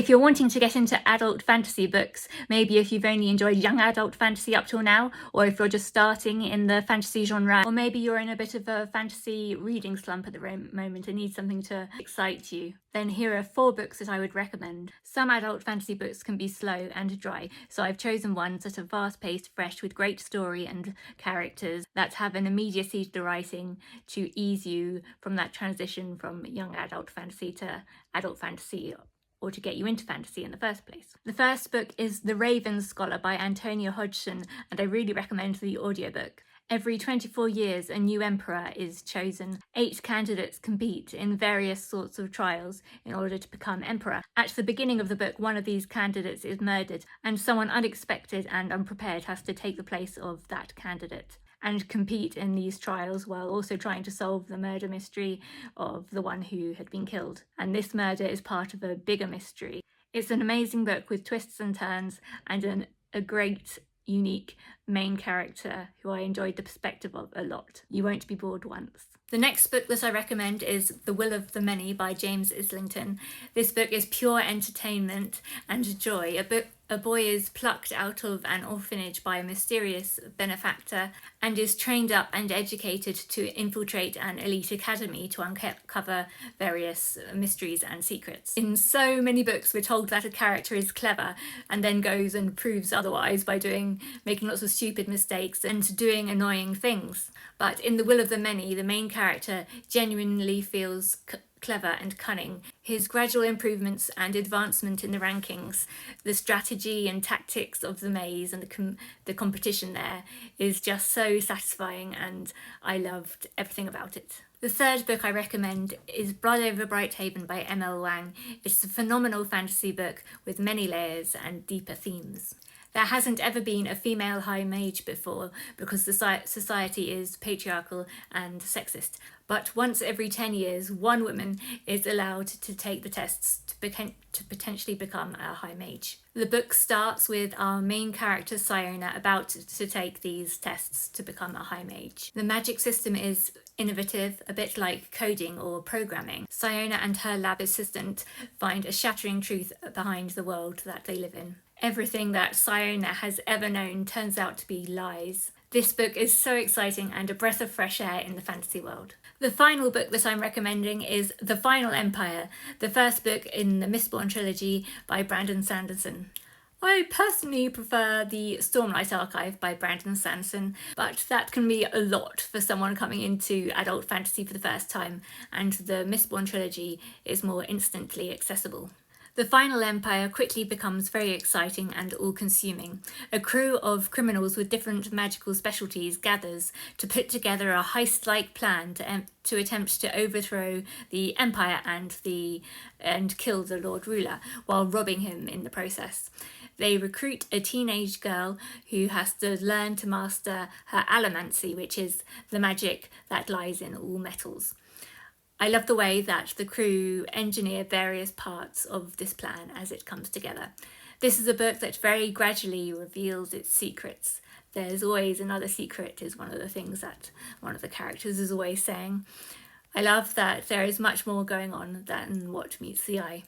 If you're wanting to get into adult fantasy books, maybe if you've only enjoyed young adult fantasy up till now, or if you're just starting in the fantasy genre, or maybe you're in a bit of a fantasy reading slump at the moment and need something to excite you, then here are 4 books that I would recommend. Some adult fantasy books can be slow and dry, so I've chosen ones that are fast-paced, fresh, with great story and characters that have an immediacy to the writing to ease you from that transition from young adult fantasy to adult fantasy, or to get you into fantasy in the first place. The first book is The Raven Scholar by Antonia Hodgson, and I really recommend the audiobook. Every 24 years, a new emperor is chosen. 8 candidates compete in various sorts of trials in order to become emperor. At the beginning of the book, one of these candidates is murdered, and someone unexpected and unprepared has to take the place of that candidate and compete in these trials while also trying to solve the murder mystery of the one who had been killed. And this murder is part of a bigger mystery. It's an amazing book with twists and turns and a great, unique main character who I enjoyed the perspective of a lot. You won't be bored once. The next book that I recommend is The Will of the Many by James Islington. This book is pure entertainment and joy. A boy is plucked out of an orphanage by a mysterious benefactor and is trained up and educated to infiltrate an elite academy to uncover various mysteries and secrets. In so many books, we're told that a character is clever and then goes and proves otherwise by making lots of stupid mistakes and doing annoying things. But in The Will of the Many, the main character genuinely feels clever and cunning. His gradual improvements and advancement in the rankings, the strategy and tactics of the maze and the competition there is just so satisfying, and I loved everything about it. The third book I recommend is Blood Over Brighthaven by M.L. Wang. It's a phenomenal fantasy book with many layers and deeper themes. There hasn't ever been a female high mage before because the society is patriarchal and sexist. But once every 10 years, one woman is allowed to take the tests to potentially become a high mage. The book starts with our main character Siona about to take these tests to become a high mage. The magic system is innovative, a bit like coding or programming. Siona and her lab assistant find a shattering truth behind the world that they live in. Everything that Siona has ever known turns out to be lies. This book is so exciting and a breath of fresh air in the fantasy world. The final book that I'm recommending is The Final Empire, the first book in the Mistborn trilogy by Brandon Sanderson. I personally prefer the Stormlight Archive by Brandon Sanderson, but that can be a lot for someone coming into adult fantasy for the first time, and the Mistborn trilogy is more instantly accessible. The Final Empire quickly becomes very exciting and all-consuming. A crew of criminals with different magical specialties gathers to put together a heist-like plan to attempt to overthrow the Empire and kill the Lord Ruler, while robbing him in the process. They recruit a teenage girl who has to learn to master her allomancy, which is the magic that lies in all metals. I love the way that the crew engineer various parts of this plan as it comes together. This is a book that very gradually reveals its secrets. There's always another secret is one of the things that one of the characters is always saying. I love that there is much more going on than what meets the eye.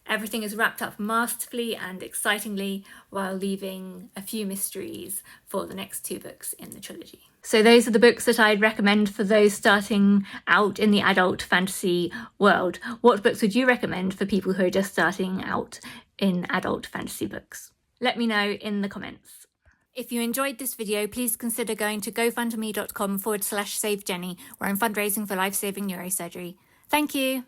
Everything is wrapped up masterfully and excitingly while leaving a few mysteries for the next 2 books in the trilogy. So those are the books that I'd recommend for those starting out in the adult fantasy world. What books would you recommend for people who are just starting out in adult fantasy books? Let me know in the comments. If you enjoyed this video, please consider going to gofundme.com/SaveJenny, where I'm fundraising for life-saving neurosurgery. Thank you.